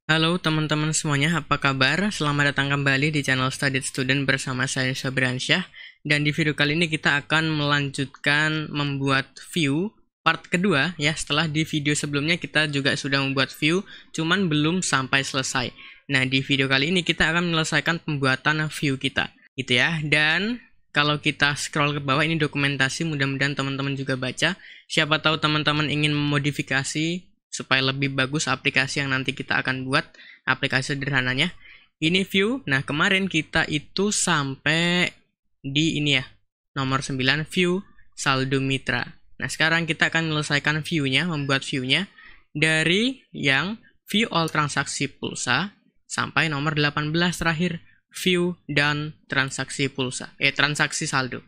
Halo teman-teman semuanya, apa kabar? Selamat datang kembali di channel Studied Student bersama saya Sobriansyah. Dan di video kali ini kita akan melanjutkan membuat view part kedua ya. Setelah di video sebelumnya kita juga sudah membuat view, cuman belum sampai selesai. Nah, di video kali ini kita akan menyelesaikan pembuatan view kita, gitu ya. Dan kalau kita scroll ke bawah, ini dokumentasi, mudah-mudahan teman-teman juga baca. Siapa tahu teman-teman ingin memodifikasi supaya lebih bagus aplikasi yang nanti kita akan buat, aplikasi sederhananya. Ini view. Nah, kemarin kita itu sampai di ini ya, nomor 9, view saldo mitra. Nah, sekarang kita akan menyelesaikan view-nya, membuat view-nya dari yang view all transaksi pulsa sampai nomor 18 terakhir, view dan transaksi pulsa. Transaksi saldo.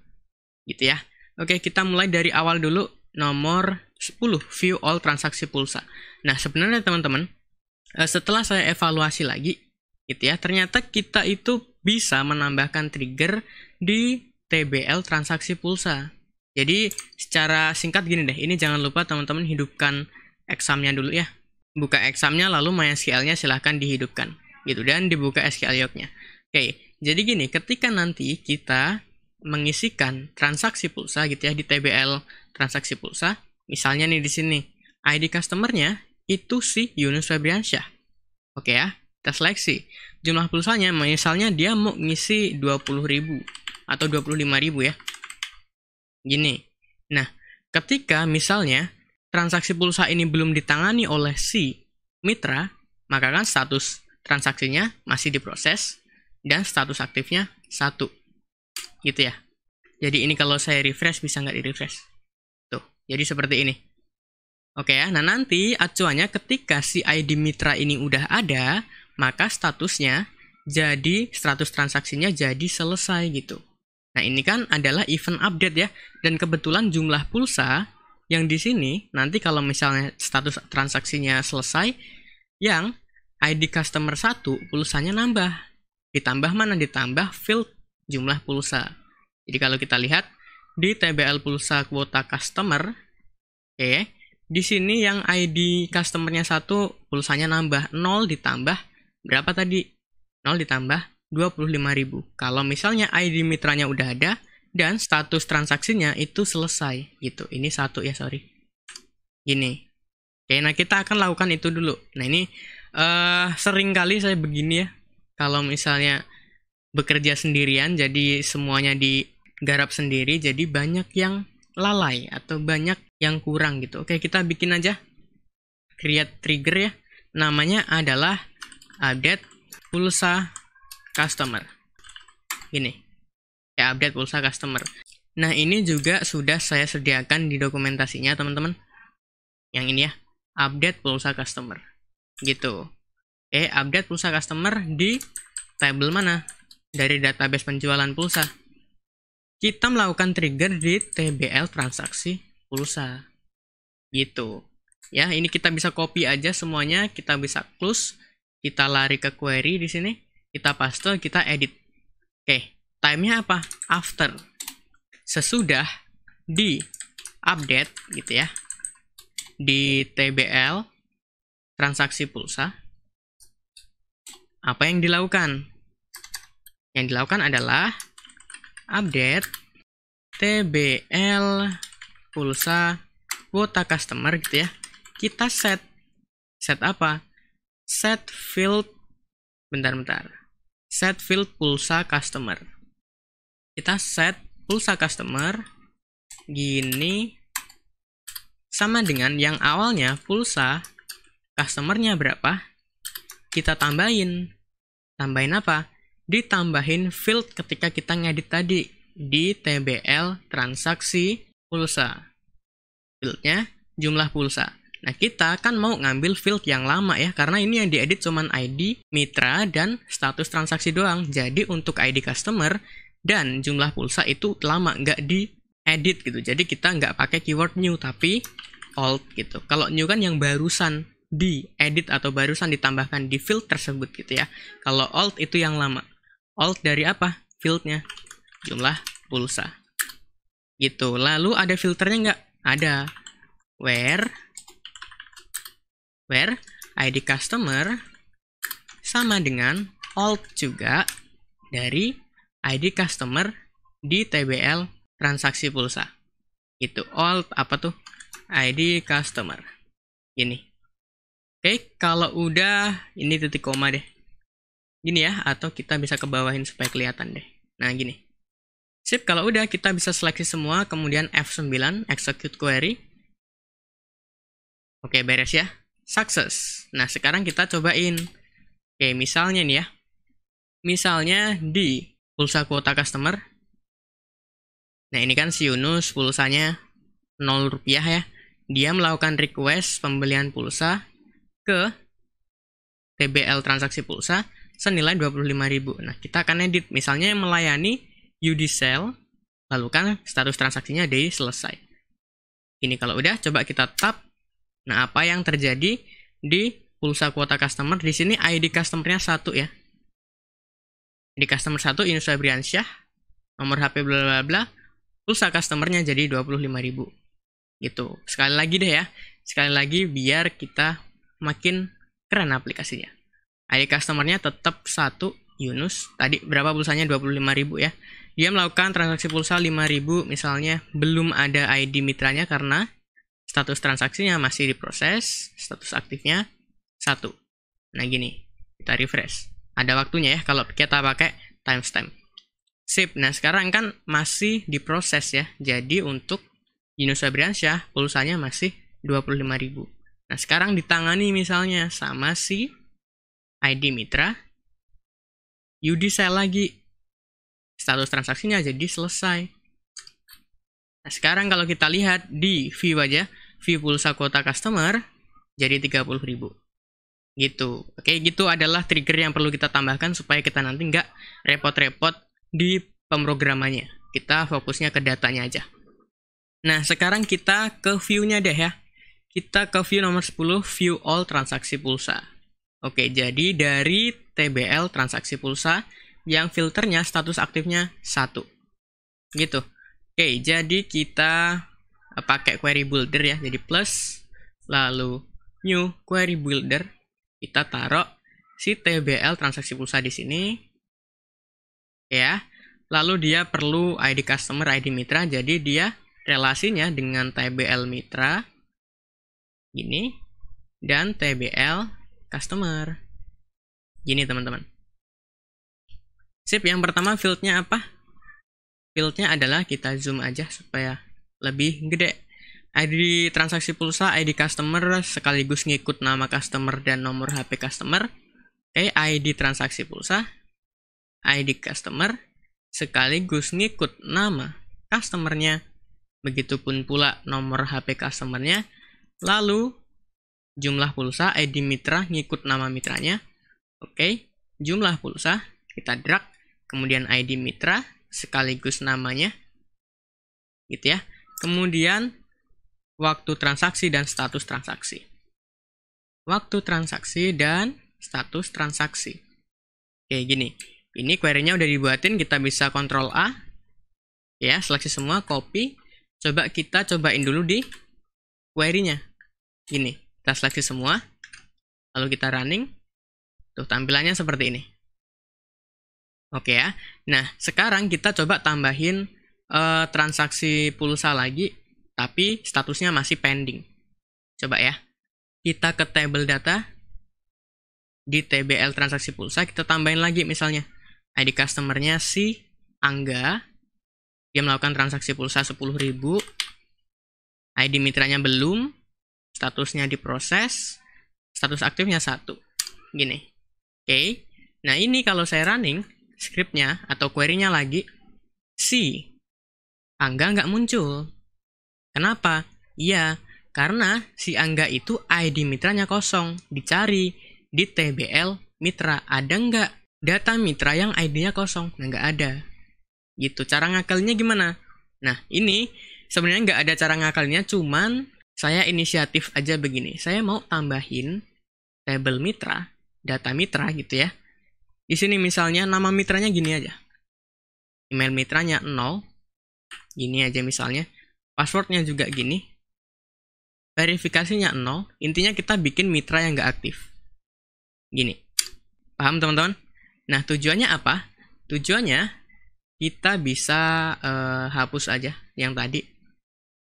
Gitu ya. Oke, kita mulai dari awal dulu. Nomor 10, view all transaksi pulsa. Nah, sebenarnya teman-teman, setelah saya evaluasi lagi, gitu ya, ternyata kita itu bisa menambahkan trigger di TBL transaksi pulsa. Jadi, secara singkat gini deh, ini jangan lupa teman-teman hidupkan examnya dulu ya. Buka examnya, lalu MySQL-nya silahkan dihidupkan. Gitu, dan dibuka SQL Yoke-nya. Oke, jadi gini, ketika nanti kita mengisikan transaksi pulsa gitu ya di TBL transaksi pulsa, misalnya nih di sini ID customer-nya itu si Yunus Febriansyah. Oke ya, kita seleksi. Jumlah pulsanya misalnya dia mau ngisi 20.000 atau 25.000 ya. Gini. Nah, ketika misalnya transaksi pulsa ini belum ditangani oleh si mitra, maka kan status transaksinya masih diproses dan status aktifnya 1. Gitu ya. Jadi ini kalau saya refresh bisa nggak di-refresh? Tuh, jadi seperti ini. Oke ya, nah nanti acuannya ketika si ID mitra ini udah ada, maka statusnya jadi status transaksinya jadi selesai gitu. Nah ini kan adalah event update ya, dan kebetulan jumlah pulsa yang di sini nanti kalau misalnya status transaksinya selesai, yang ID customer 1 pulsanya nambah. Ditambah mana? Ditambah field jumlah pulsa. Jadi kalau kita lihat di TBL pulsa kuota customer, oke, di sini yang ID customernya 1 pulsanya nambah 0 ditambah berapa tadi? 0 ditambah 25.000. Kalau misalnya ID mitranya udah ada dan status transaksinya itu selesai gitu. Ini 1 ya, sorry. Gini. Oke, nah kita akan lakukan itu dulu. Nah ini sering kali saya begini ya. Kalau misalnya bekerja sendirian, jadi semuanya digarap sendiri, jadi banyak yang lalai atau banyak yang kurang gitu. Oke, kita bikin aja create trigger ya. Namanya adalah update pulsa customer. Gini. Ya, update pulsa customer. Nah, ini juga sudah saya sediakan di dokumentasinya, teman-teman. Yang ini ya, update pulsa customer. Gitu. Oke, update pulsa customer di tabel mana? Dari database penjualan pulsa. Kita melakukan trigger di TBL transaksi pulsa. Gitu. Ya, ini kita bisa copy aja semuanya, kita bisa close, kita lari ke query di sini, kita paste, kita edit. Oke, time-nya apa? After. Sesudah di update gitu ya. Di TBL transaksi pulsa. Apa yang dilakukan? Yang dilakukan adalah update TBL pulsa kuota customer gitu ya. Kita set apa? Set field set field pulsa customer. Kita set pulsa customer gini sama dengan yang awalnya pulsa customernya berapa? Kita tambahin apa? Ditambahin field ketika kita ngedit tadi di TBL transaksi pulsa. Fieldnya jumlah pulsa. Nah, kita kan mau ngambil field yang lama ya, karena ini yang diedit cuman ID, mitra, dan status transaksi doang. Jadi untuk ID customer dan jumlah pulsa itu lama, nggak diedit gitu. Jadi kita nggak pakai keyword new, tapi old gitu. Kalau new kan yang barusan diedit atau barusan ditambahkan di field tersebut gitu ya. Kalau old itu yang lama. Old dari apa? Fieldnya jumlah pulsa gitu. Lalu ada filternya nggak? Ada. Where ID customer sama dengan alt juga dari ID customer di TBL transaksi pulsa. Itu alt apa tuh? ID customer. Gini. Oke, kalau udah ini titik koma deh. Gini ya, atau kita bisa ke bawahin supaya kelihatan deh. Nah, gini. Sip, kalau udah kita bisa seleksi semua, kemudian F9, execute query. Oke, beres ya. Success. Nah, sekarang kita cobain. Oke, misalnya nih ya. Misalnya di pulsa kuota customer. Nah, ini kan si Yunus pulsanya 0 rupiah ya. Dia melakukan request pembelian pulsa ke TBL transaksi pulsa senilai 25.000. Nah, kita akan edit. Misalnya melayani UDCell, lalu kan status transaksinya di selesai. Ini kalau udah, coba kita tap. Nah, apa yang terjadi di pulsa kuota customer? Di sini ID customer-nya 1 ya. Di customer 1 Yunus Febriansyah, nomor HP bla bla bla, pulsa customer-nya jadi 25.000. Gitu. Sekali lagi deh ya. Sekali lagi biar kita makin keren aplikasinya. ID customer-nya tetap 1 Yunus. Tadi berapa pulsanya? 25.000 ya. Dia melakukan transaksi pulsa 5.000 misalnya, belum ada ID mitranya karena status transaksinya masih diproses, status aktifnya 1. Nah gini, kita refresh. Ada waktunya ya kalau kita pakai timestamp. Sip, nah sekarang kan masih diproses ya. Jadi untuk Yunus Febriansyah pulsanya masih 25.000. Nah sekarang ditangani misalnya sama si ID mitra, UDCell lagi. Status transaksinya jadi selesai. Nah, sekarang kalau kita lihat di view aja, view pulsa kuota customer jadi 30.000. Gitu. Oke, gitu adalah trigger yang perlu kita tambahkan supaya kita nanti nggak repot-repot di pemrogramannya. Kita fokusnya ke datanya aja. Nah, sekarang kita ke view-nya deh ya. Kita ke view nomor 10, view all transaksi pulsa. Oke, jadi dari TBL transaksi pulsa yang filternya status aktifnya 1. Gitu. Oke, jadi kita pakai query builder ya. Jadi plus, lalu new query builder. Kita taruh si TBL transaksi pulsa di sini. Ya. Lalu dia perlu ID customer, ID mitra. Jadi dia relasinya dengan TBL mitra. Ini. Dan TBL customer. Gini teman-teman. Sip, yang pertama fieldnya apa? Fieldnya adalah kita zoom aja supaya lebih gede. ID transaksi pulsa, ID customer sekaligus ngikut nama customer dan nomor HP customer. Oke, ID transaksi pulsa, ID customer sekaligus ngikut nama customernya. Begitupun pula nomor HP customernya. Lalu jumlah pulsa, ID mitra ngikut nama mitranya. Oke, jumlah pulsa kita drag. Kemudian ID mitra sekaligus namanya. Gitu ya. Kemudian waktu transaksi dan status transaksi. Waktu transaksi dan status transaksi. Oke, gini. Ini query-nya udah dibuatin, kita bisa Ctrl A. Ya, seleksi semua, copy. Coba kita cobain dulu di query-nya. Gini, kita seleksi semua. Lalu kita running. Tuh, tampilannya seperti ini. Oke ya. Nah, sekarang kita coba tambahin transaksi pulsa lagi, tapi statusnya masih pending. Coba ya. Kita ke table data. Di TBL transaksi pulsa, kita tambahin lagi misalnya. ID customer-nya si Angga. Dia melakukan transaksi pulsa 10.000. ID mitranya belum. Statusnya diproses. Status aktifnya 1. Gini. Oke. Nah, ini kalau saya running scriptnya atau query-nya lagi, si Angga nggak muncul. Kenapa? Iya, karena si Angga itu ID mitranya kosong. Dicari di TBL mitra. Ada nggak data mitra yang ID-nya kosong? Nah, nggak ada. Gitu. Cara ngakalnya gimana? Nah, ini sebenarnya nggak ada cara ngakalnya, cuman saya inisiatif aja begini. Saya mau tambahin tabel mitra, data mitra gitu ya. Di sini misalnya nama mitranya gini aja. Email mitranya 0. Gini aja misalnya. Passwordnya juga gini. Verifikasinya 0. Intinya kita bikin mitra yang nggak aktif. Gini. Paham teman-teman? Nah, tujuannya apa? Tujuannya kita bisa hapus aja yang tadi,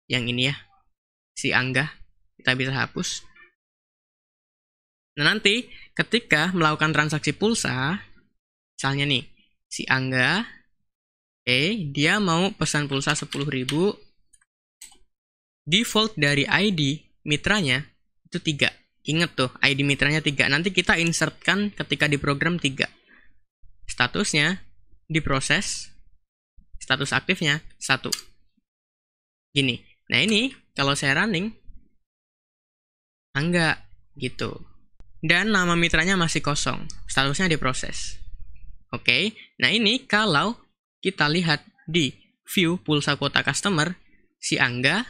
yang ini ya, si Angga, kita bisa hapus. Nah, nanti ketika melakukan transaksi pulsa, misalnya nih, si Angga, dia mau pesan pulsa 10.000, default dari ID mitranya itu 3. Ingat tuh, ID mitranya 3. Nanti kita insertkan ketika di program 3. Statusnya diproses, status aktifnya 1. Gini. Nah, ini kalau saya running, enggak gitu. Dan nama mitranya masih kosong, statusnya diproses. Oke, nah ini kalau kita lihat di view pulsa kuota customer, si Angga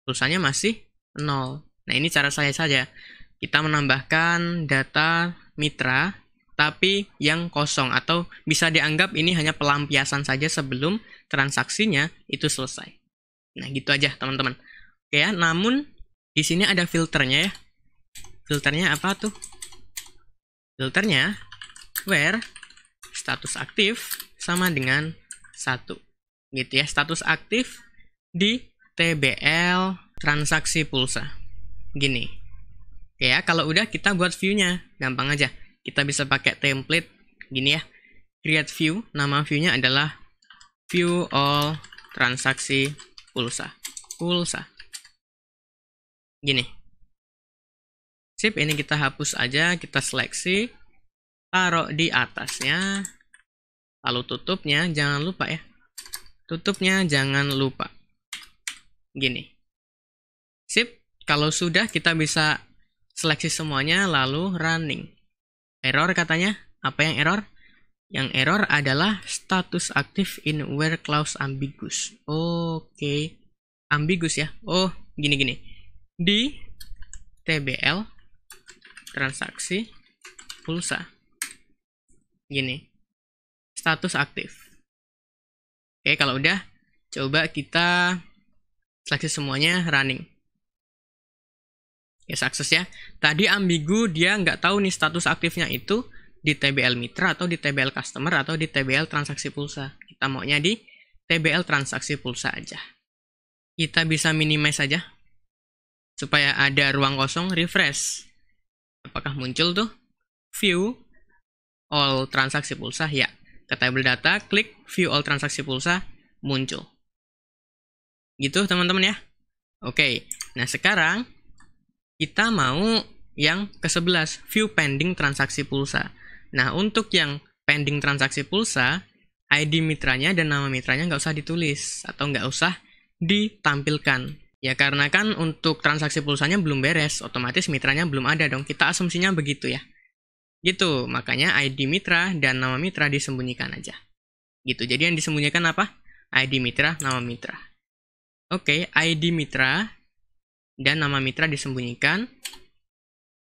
pulsanya masih 0. Nah, ini cara saya saja. Kita menambahkan data mitra, tapi yang kosong, atau bisa dianggap ini hanya pelampiasan saja sebelum transaksinya itu selesai. Nah, gitu aja teman-teman. Oke ya, namun di sini ada filternya ya. Filternya apa tuh? Filternya where status aktif sama dengan 1. Gitu ya, status aktif di TBL transaksi pulsa. Gini. Oke ya, kalau udah kita buat view-nya. Gampang aja. Kita bisa pakai template gini ya. Create view, nama view-nya adalah view all transaksi pulsa. Gini. Sip, ini kita hapus aja, kita seleksi, taruh di atasnya, lalu tutupnya jangan lupa ya. Tutupnya jangan lupa. Gini. Sip, kalau sudah kita bisa seleksi semuanya lalu running. Error katanya, apa yang error? Yang error adalah status aktif in where clause ambiguous. Oke. Ambiguous ya. Oh, gini-gini. Di TBL transaksi pulsa. Gini. Status aktif. Oke, kalau udah, coba kita seleksi semuanya running. Ya, sukses ya. Tadi ambigu, dia nggak tahu nih status aktifnya itu di TBL mitra atau di TBL customer atau di TBL transaksi pulsa. Kita maunya di TBL transaksi pulsa aja. Kita bisa minimize saja supaya ada ruang kosong, refresh. Apakah muncul tuh view all transaksi pulsa? Ya. Ke table data, klik view all transaksi pulsa, muncul. Gitu teman-teman ya. Oke. Nah, sekarang kita mau yang ke-11, view pending transaksi pulsa. Nah, untuk yang pending transaksi pulsa, ID mitranya dan nama mitranya nggak usah ditulis atau nggak usah ditampilkan. Ya, karena kan untuk transaksi pulsanya belum beres, otomatis mitranya belum ada dong. Kita asumsinya begitu ya. Gitu, makanya ID mitra dan nama mitra disembunyikan aja. Gitu, jadi yang disembunyikan apa? ID mitra, nama mitra. Oke, ID mitra dan nama mitra disembunyikan.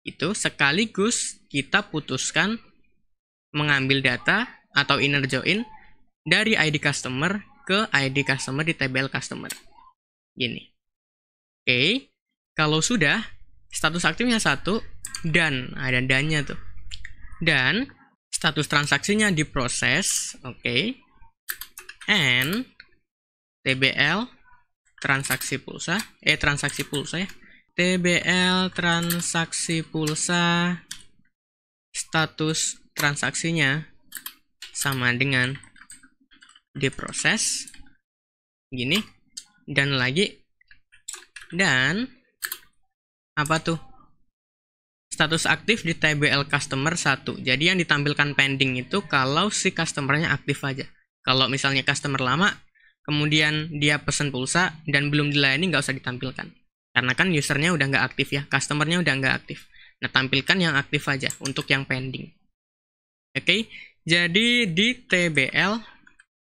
Itu sekaligus kita putuskan mengambil data atau inner join dari ID customer ke ID customer di TBL customer. Gini. Oke, kalau sudah, status aktifnya 1, dan ada dannya tuh. Dan status transaksinya diproses, oke. And TBL transaksi pulsa, transaksi pulsa ya. TBL transaksi pulsa, status transaksinya sama dengan diproses. Gini. Dan lagi. Dan apa tuh? Status aktif di TBL customer 1. Jadi yang ditampilkan pending itu kalau si customernya aktif aja. Kalau misalnya customer lama, kemudian dia pesen pulsa dan belum dilayani, nggak usah ditampilkan. Karena kan usernya udah nggak aktif ya, customernya udah nggak aktif. Nah, tampilkan yang aktif aja untuk yang pending. Oke, jadi di TBL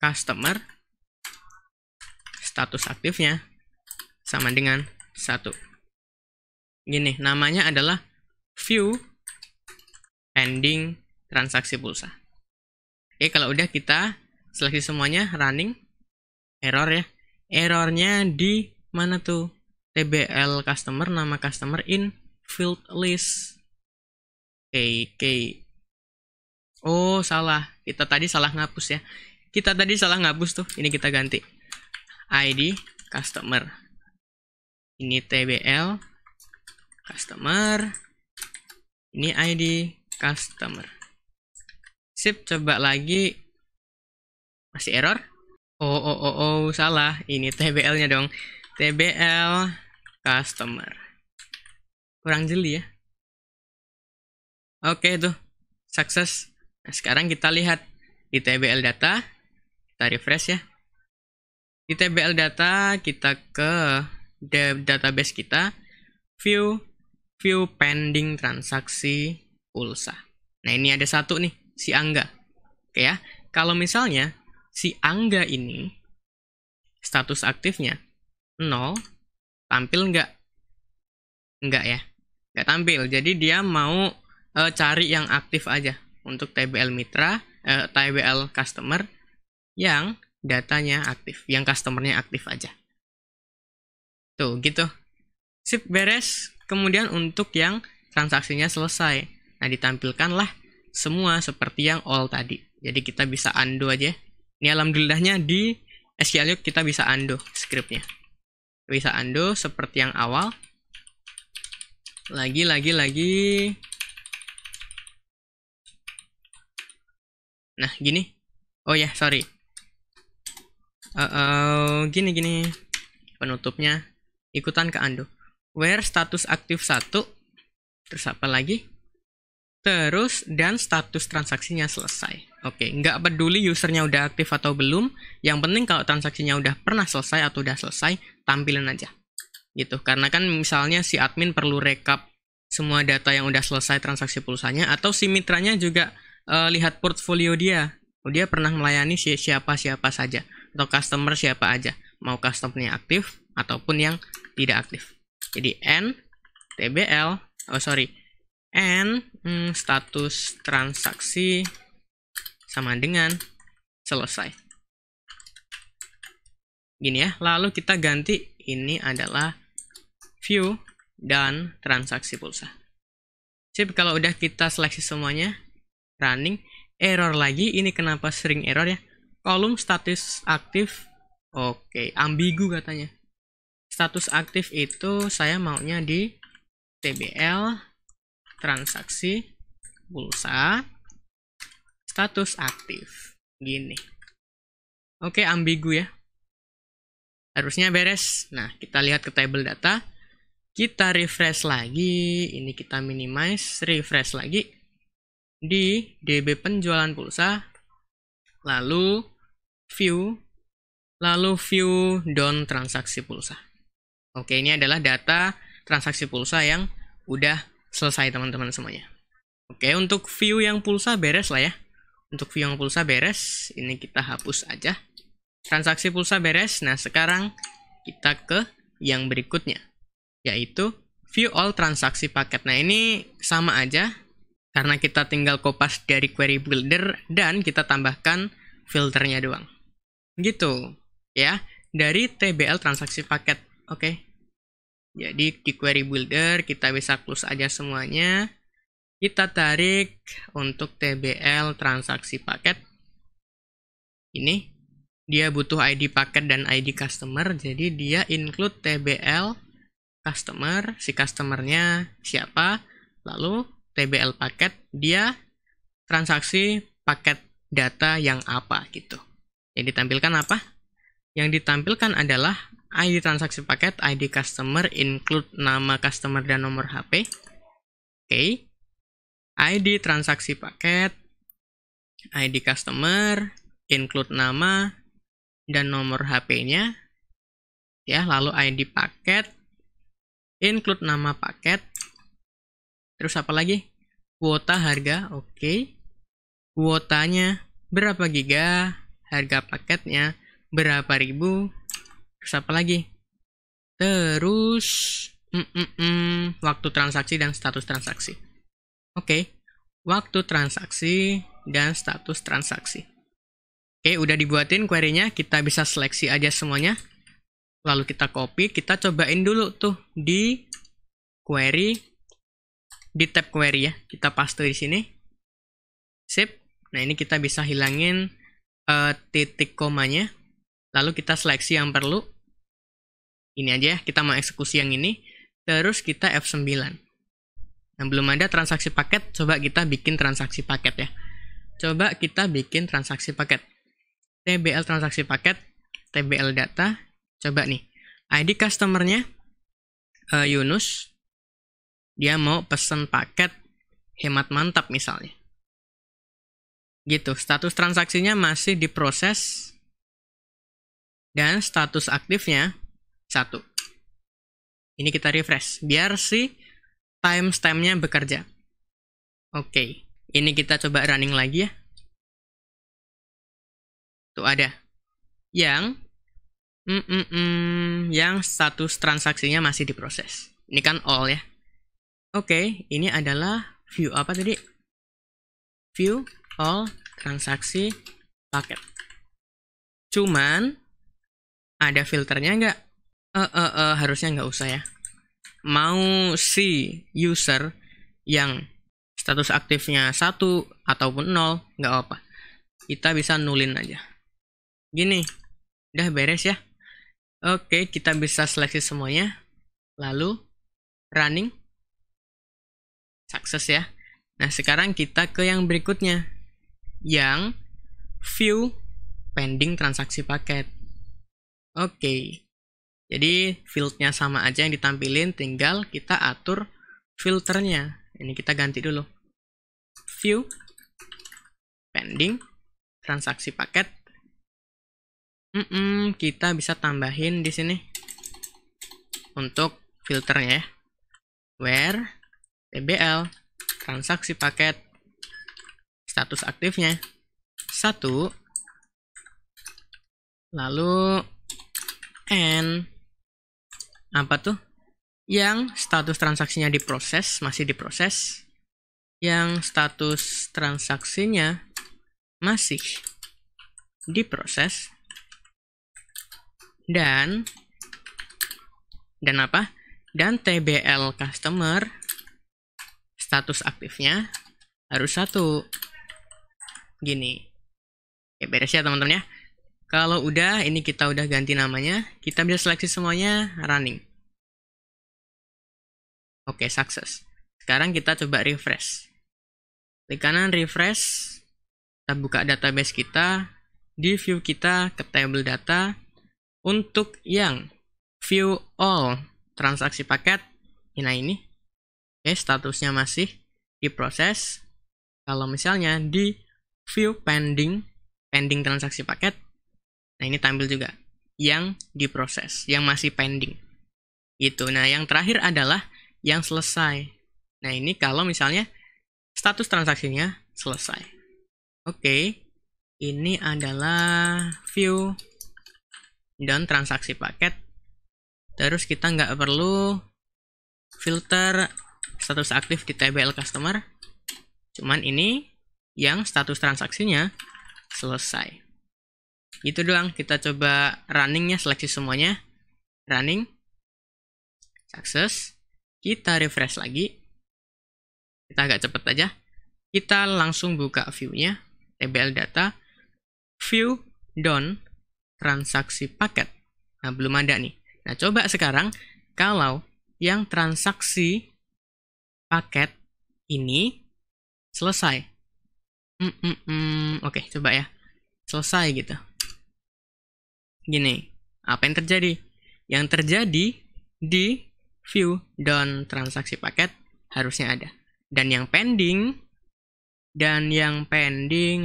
customer, status aktifnya sama dengan 1. Gini, namanya adalah view pending transaksi pulsa. Oke, kalau udah kita seleksi semuanya, running, error ya. Errornya di mana tuh? TBL customer, nama customer in field list. Oke. Oh, salah. Kita tadi salah ngapus ya. Kita tadi salah ngapus tuh. Ini kita ganti. ID customer. Ini TBL customer. Ini ID customer. Sip, coba lagi. Masih error? Oh, salah. Ini TBL-nya dong. TBL customer. Kurang jeli ya. Oke tuh. Sukses. Nah, sekarang kita lihat di TBL data. Kita refresh ya. Di TBL data, kita ke database kita. View pending transaksi pulsa. Nah, ini ada satu nih, si Angga. Oke ya. Kalau misalnya si Angga ini status aktifnya 0, tampil nggak? Nggak ya. Nggak tampil. Jadi dia mau cari yang aktif aja untuk TBL mitra, TBL customer yang datanya aktif, yang customernya aktif aja. Tuh, gitu. Sip, beres. Kemudian untuk yang transaksinya selesai. Nah, ditampilkanlah semua seperti yang all tadi. Jadi kita bisa undo aja. Ini alhamdulillahnya di SQL kita bisa undo scriptnya. Bisa undo seperti yang awal. Lagi. Nah, gini. Oh ya, sorry. Gini. Penutupnya ikutan ke undo. Where status aktif 1. Terus apa lagi? Terus dan status transaksinya selesai. Oke, nggak peduli usernya udah aktif atau belum. Yang penting kalau transaksinya udah pernah selesai atau udah selesai, tampilin aja. Gitu. Karena kan misalnya si admin perlu rekap semua data yang udah selesai transaksi pulsanya, atau si mitranya juga lihat portfolio dia. Oh, dia pernah melayani siapa saja, atau customer siapa aja, mau customernya aktif ataupun yang tidak aktif. Jadi n status transaksi sama dengan selesai. Gini ya. Lalu kita ganti ini adalah view dan transaksi pulsa. Sip, kalau udah kita seleksi semuanya, running, error lagi. Ini kenapa sering error ya? Kolom status aktif, oke, ambigu katanya. Status aktif itu saya maunya di TBL transaksi pulsa status aktif. Gini. Oke, ambigu ya. Harusnya beres. Nah, kita lihat ke table data. Kita refresh lagi. Ini kita minimize, refresh lagi. Di DB penjualan pulsa. Lalu view down transaksi pulsa. Oke, ini adalah data transaksi pulsa yang udah selesai teman-teman semuanya. Oke, untuk view yang pulsa beres lah ya. Untuk view yang pulsa beres, ini kita hapus aja. Transaksi pulsa beres. Nah, sekarang kita ke yang berikutnya, yaitu view all transaksi paket. Nah, ini sama aja karena kita tinggal kopas dari query builder dan kita tambahkan filternya doang. Gitu ya, dari TBL transaksi paket. Oke. Jadi di query builder kita bisa close aja semuanya. Kita tarik untuk TBL transaksi paket. Ini dia butuh ID paket dan ID customer, jadi dia include TBL customer, si customernya siapa, lalu TBL paket, dia transaksi paket data yang apa gitu. Yang ditampilkan apa? Yang ditampilkan adalah ID transaksi paket, ID customer, include nama customer dan nomor HP. Oke. ID transaksi paket, ID customer, include nama dan nomor HP-nya. Ya, lalu ID paket, include nama paket. Terus apa lagi? Kuota harga, oke. Kuotanya berapa giga, harga paketnya berapa ribu. Terus apa lagi? Terus waktu transaksi dan status transaksi. Oke, waktu transaksi dan status transaksi. Oke, udah dibuatin query-nya, kita bisa seleksi aja semuanya. Lalu kita copy, kita cobain dulu tuh di query, di tab query ya. Kita paste di sini. Sip, Nah, ini kita bisa hilangin titik komanya. Lalu kita seleksi yang perlu. Ini aja ya, kita mau eksekusi yang ini. Terus kita F9. Nah, belum ada transaksi paket, coba kita bikin transaksi paket ya. Coba kita bikin transaksi paket. TBL transaksi paket, TBL data. Coba nih, ID customer-nya Yunus. Dia mau pesen paket hemat mantap misalnya. Gitu, status transaksinya masih diproses. Dan status aktifnya 1. Ini kita refresh, biar si timestamp-nya bekerja. Oke, ini kita coba running lagi ya. Tuh ada. Yang status transaksinya masih diproses. Ini kan all ya. Oke, ini adalah view apa tadi? View all transaksi paket. Cuman ada filternya nggak? Harusnya nggak usah ya. Mau si user yang status aktifnya 1 ataupun 0, nggak apa. Kita bisa nullin aja. Gini, udah beres ya. Oke, kita bisa seleksi semuanya. Lalu, running. Sukses ya. Nah, sekarang kita ke yang berikutnya. Yang view pending transaksi paket. Oke. Jadi fieldnya sama aja yang ditampilin, tinggal kita atur filternya. Ini kita ganti dulu. View pending transaksi paket. Kita bisa tambahin di sini untuk filternya ya. Where TBL transaksi paket status aktifnya 1. Lalu N apa tuh? Yang status transaksinya diproses, masih diproses. Yang status transaksinya masih diproses. Dan apa? Dan TBL customer status aktifnya harus 1. Gini. Oke, beres ya teman-teman ya. Kalau udah, ini kita udah ganti namanya, kita bisa seleksi semuanya, running. Oke, sukses. Sekarang kita coba refresh. Klik kanan refresh. Kita buka database kita. Di view kita ke table data. Untuk yang view all transaksi paket. Nah ini. Oke, statusnya masih diproses. Kalau misalnya di view pending transaksi paket. Nah, ini tampil juga yang diproses, yang masih pending. Gitu. Nah, yang terakhir adalah yang selesai. Nah, ini kalau misalnya status transaksinya selesai. Oke. Ini adalah view dan transaksi paket. Terus kita nggak perlu filter status aktif di TBL customer. Cuman ini yang status transaksinya selesai. Itu doang, kita coba runningnya, seleksi semuanya. Running. Sukses. Kita refresh lagi. Kita agak cepet aja. Kita langsung buka view-nya. TBL data. View down transaksi paket. Nah, belum ada nih. Nah, coba sekarang kalau yang transaksi paket ini selesai. Oke, coba ya. Selesai gitu. Gini, apa yang terjadi? Yang terjadi di view down transaksi paket harusnya ada. Dan yang pending, nah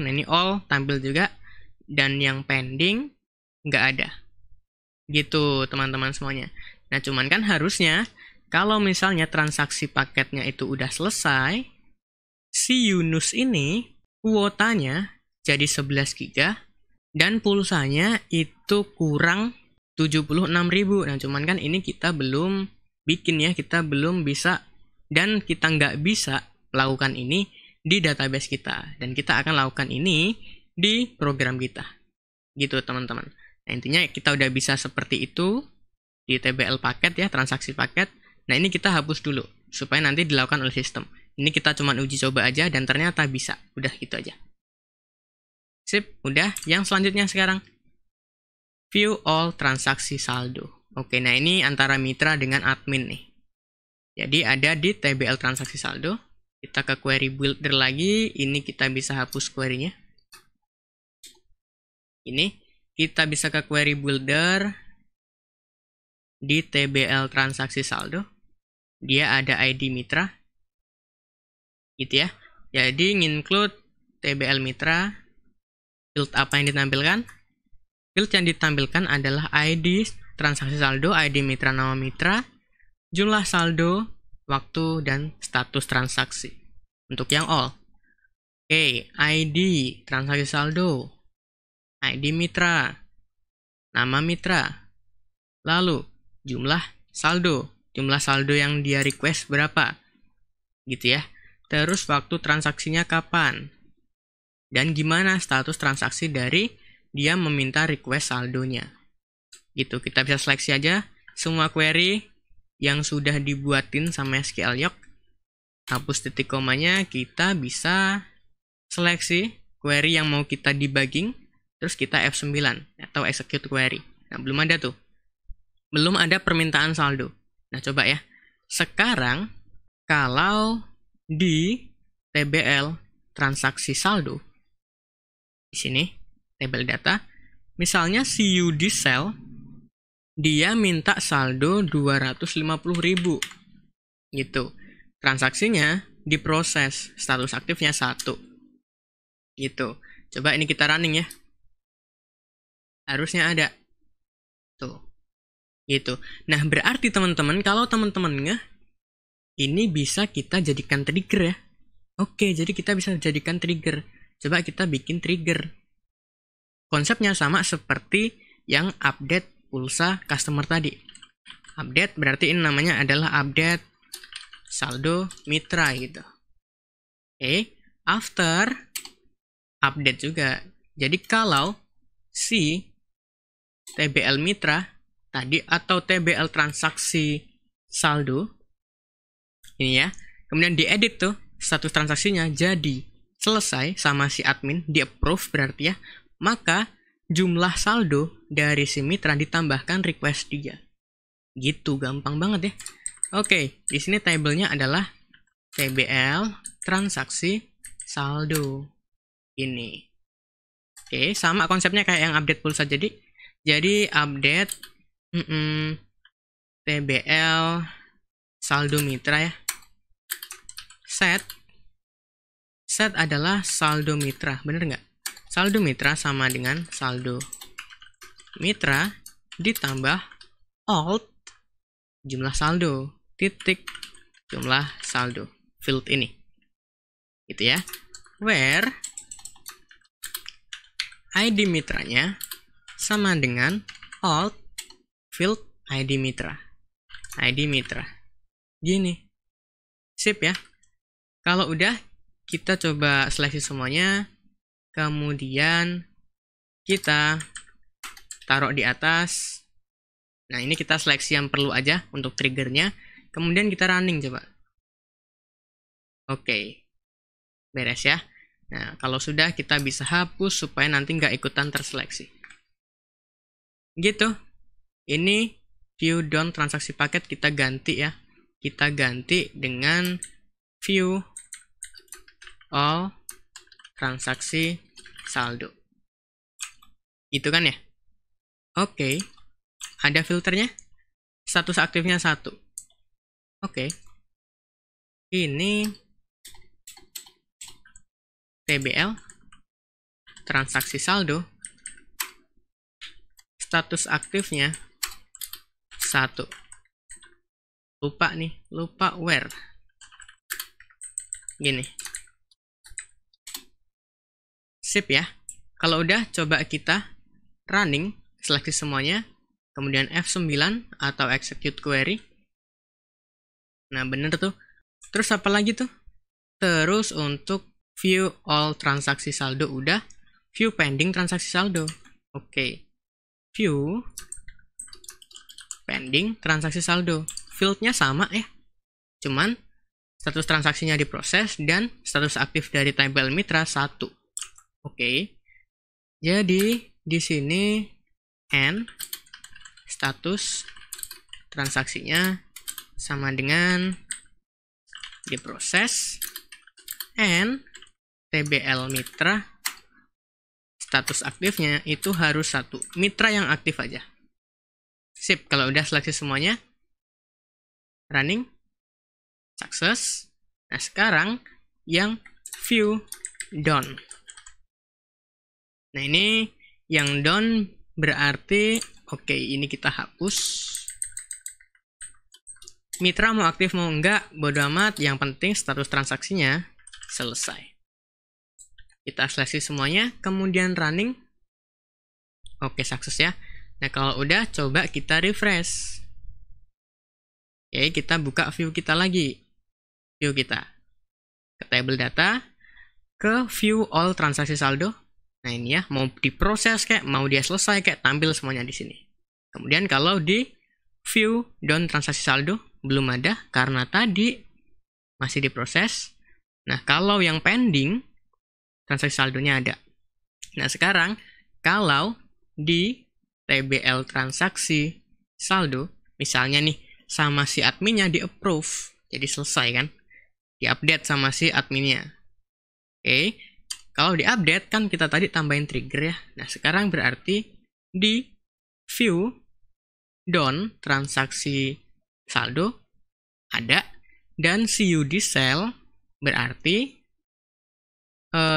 ini all tampil juga. Dan yang pending nggak ada. Gitu teman-teman semuanya. Nah, cuman kan harusnya kalau misalnya transaksi paketnya itu udah selesai, si Yunus ini kuotanya jadi 11 GB dan pulsanya itu kurang 76.000. Nah, cuman kan ini kita belum bikin ya, kita belum bisa dan kita nggak bisa lakukan ini di database kita. Dan kita akan lakukan ini di program kita. Gitu teman-teman. Nah, intinya kita udah bisa seperti itu di TBL paket ya, transaksi paket. Nah, ini kita hapus dulu supaya nanti dilakukan oleh sistem. Ini kita cuma uji coba aja dan ternyata bisa. Udah gitu aja. Sip, udah. Yang selanjutnya sekarang. View all transaksi saldo. Oke, nah ini antara mitra dengan admin nih. Jadi ada di TBL transaksi saldo. Kita ke query builder lagi. Ini kita bisa hapus query-nya. Ini kita bisa ke query builder di TBL transaksi saldo. Dia ada ID mitra. Gitu ya. Jadi nginclude TBL mitra. Field apa yang ditampilkan? Field yang ditampilkan adalah ID transaksi saldo, ID mitra nama mitra, jumlah saldo, waktu, dan status transaksi. Untuk yang all. Oke, ID transaksi saldo, ID mitra, nama mitra, lalu jumlah saldo yang dia request berapa, gitu ya. Terus waktu transaksinya kapan, dan gimana status transaksi dari dia meminta request saldonya. Gitu, kita bisa seleksi aja semua query yang sudah dibuatin sama SQL Yoke. Hapus titik komanya, kita bisa seleksi query yang mau kita debugging, terus kita F9 atau execute query. Nah, belum ada tuh. Belum ada permintaan saldo. Nah, coba ya. Sekarang, kalau di TBL transaksi saldo, di sini, tabel data, misalnya CUD cell, dia minta saldo 250.000. Gitu. Transaksinya diproses, status aktifnya 1. Gitu. Coba ini kita running ya. Harusnya ada. Tuh. Gitu. Nah, berarti teman-teman, kalau teman-temannya, ini bisa kita jadikan trigger ya. Oke, jadi kita bisa jadikan trigger. Coba kita bikin trigger. Konsepnya sama seperti yang update pulsa customer tadi. Update berarti ini namanya adalah update saldo mitra gitu. Oke, after update juga. Jadi kalau si TBL mitra tadi atau TBL transaksi saldo ini ya, kemudian diedit tuh status transaksinya jadi selesai sama si admin, di approve berarti ya, maka jumlah saldo dari si mitra ditambahkan request dia. Gitu, gampang banget ya. Oke, di sini tabelnya adalah TBL transaksi saldo. Ini. Oke, sama konsepnya kayak yang update pulsa jadi update TBL saldo mitra ya. Set adalah saldo mitra, bener nggak? Saldo mitra sama dengan saldo mitra ditambah alt jumlah saldo titik jumlah saldo field ini, gitu ya. Where ID mitranya sama dengan alt field ID mitra. Gini. Sip ya. Kalau udah, kita coba seleksi semuanya. Kemudian kita taruh di atas. Nah, ini kita seleksi yang perlu aja untuk triggernya. Kemudian kita running coba. Oke. Beres ya. Nah, kalau sudah kita bisa hapus supaya nanti nggak ikutan terseleksi. Gitu. Ini view down transaksi paket kita ganti ya. Kita ganti dengan view all transaksi saldo. Itu kan ya? Oke. Ada filternya. Status aktifnya 1. Oke. Ini TBL transaksi saldo. Status aktifnya 1. Lupa where. Gini. Sip ya. Kalau udah, coba kita running, seleksi semuanya, kemudian F9 atau execute query. Nah, bener tuh. Terus apa lagi tuh? Terus untuk view all transaksi saldo udah, view pending transaksi saldo. Oke. View pending transaksi saldo. Fieldnya sama ya. Cuman status transaksinya diproses dan status aktif dari tabel mitra 1. Oke. Jadi di sini N status transaksinya sama dengan diproses, N TBL mitra status aktifnya itu harus 1 mitra yang aktif aja. Sip, kalau udah seleksi semuanya, running, sukses. Nah sekarang yang view done. Nah ini yang done berarti oke, ini kita hapus. Mitra mau aktif mau enggak, bodo amat, yang penting status transaksinya selesai. Kita seleksi semuanya, kemudian running. Oke, sukses ya. Nah kalau udah, coba kita refresh. Oke, kita buka view kita lagi. View kita ke table data, ke view all transaksi saldo. Nah ini ya, mau diproses kayak, mau dia selesai kayak, tampil semuanya di sini. Kemudian kalau di view down transaksi saldo, belum ada karena tadi masih diproses. Nah kalau yang pending, transaksi saldonya ada. Nah sekarang, kalau di TBL transaksi saldo, misalnya nih, sama si adminnya di approve, jadi selesai kan, diupdate sama si adminnya. Oke, kalau diupdate kan kita tadi tambahin trigger ya. Nah sekarang berarti di view down transaksi saldo ada, dan CUD cell berarti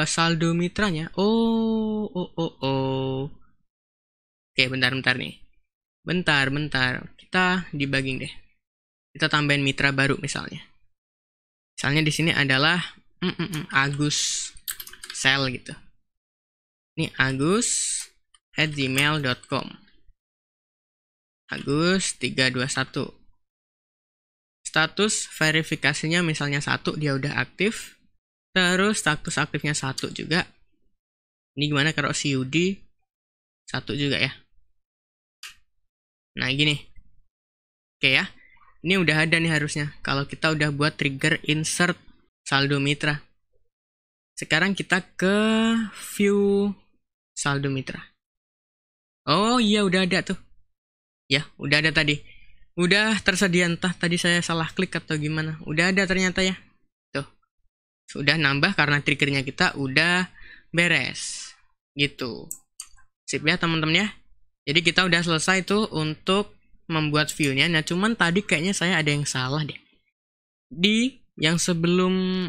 saldo mitranya. Oke, bentar nih. Bentar. Kita debugging deh. Kita tambahin mitra baru misalnya. Misalnya di sini adalah Agus Sel gitu. Ini agus@gmail.com. Agus321. Status verifikasinya misalnya 1, dia udah aktif. Terus status aktifnya 1 juga. Ini gimana kalau CUD 1 juga ya. Nah gini. Oke ya. Ini udah ada nih harusnya. Kalau kita udah buat trigger insert saldo mitra. Sekarang kita ke view saldo mitra. Oh iya, udah ada tuh. Ya, udah ada tadi. Udah tersedia, entah tadi saya salah klik atau gimana. Udah ada ternyata ya. Tuh. Sudah nambah karena triggernya kita udah beres. Gitu. Sip ya teman-teman ya. Jadi kita udah selesai tuh untuk membuat view-nya. Nah cuman tadi kayaknya saya ada yang salah deh. Di yang sebelum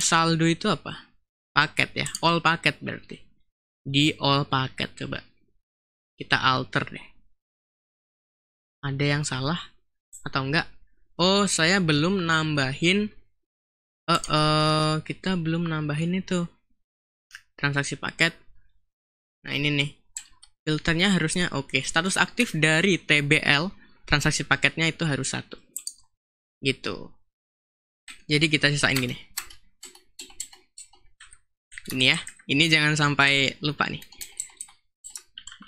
saldo itu apa? Paket ya. All paket berarti. Di all paket coba. Kita alter deh. Ada yang salah atau enggak? Oh, saya belum nambahin. Kita belum nambahin itu transaksi paket. Nah ini nih, filternya harusnya oke. Status aktif dari TBL transaksi paketnya itu harus 1 gitu. Jadi kita sisain gini. Ini ya, ini jangan sampai lupa nih.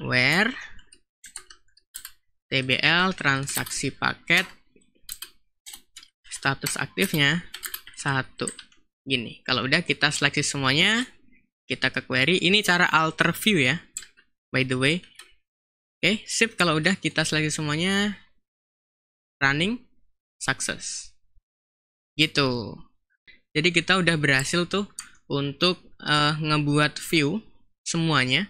Where TBL transaksi paket status aktifnya 1. Gini, kalau udah kita seleksi semuanya, kita ke query. Ini cara alter view ya, by the way. Oke, sip. Kalau udah kita seleksi semuanya, running, success. Gitu. Jadi kita udah berhasil tuh untuk ngebuat view semuanya.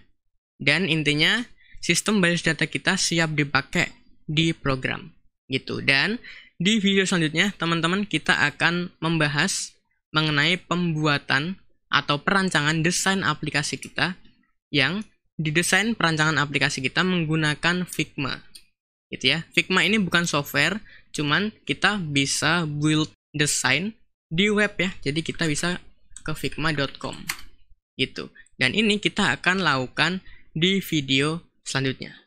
Dan intinya sistem basis data kita siap dipakai di program. Gitu. Dan di video selanjutnya, teman-teman, kita akan membahas mengenai pembuatan atau perancangan desain aplikasi kita yang didesain perancangan aplikasi kita menggunakan Figma. Gitu ya. Figma ini bukan software, cuman kita bisa build desain di web ya. Jadi kita bisa ke figma.com. Gitu. Dan ini kita akan lakukan di video selanjutnya.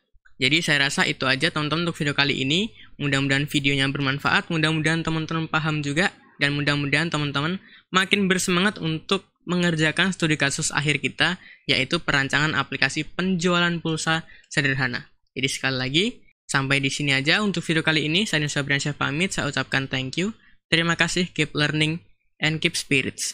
Jadi saya rasa itu aja teman-teman untuk video kali ini. Mudah-mudahan videonya bermanfaat, mudah-mudahan teman-teman paham juga, dan mudah-mudahan teman-teman makin bersemangat untuk mengerjakan studi kasus akhir kita, yaitu perancangan aplikasi penjualan pulsa sederhana. Jadi sekali lagi, sampai di sini aja untuk video kali ini. Saya Nusa Briansyah pamit, saya ucapkan thank you. Terima kasih, keep learning and keep spirits.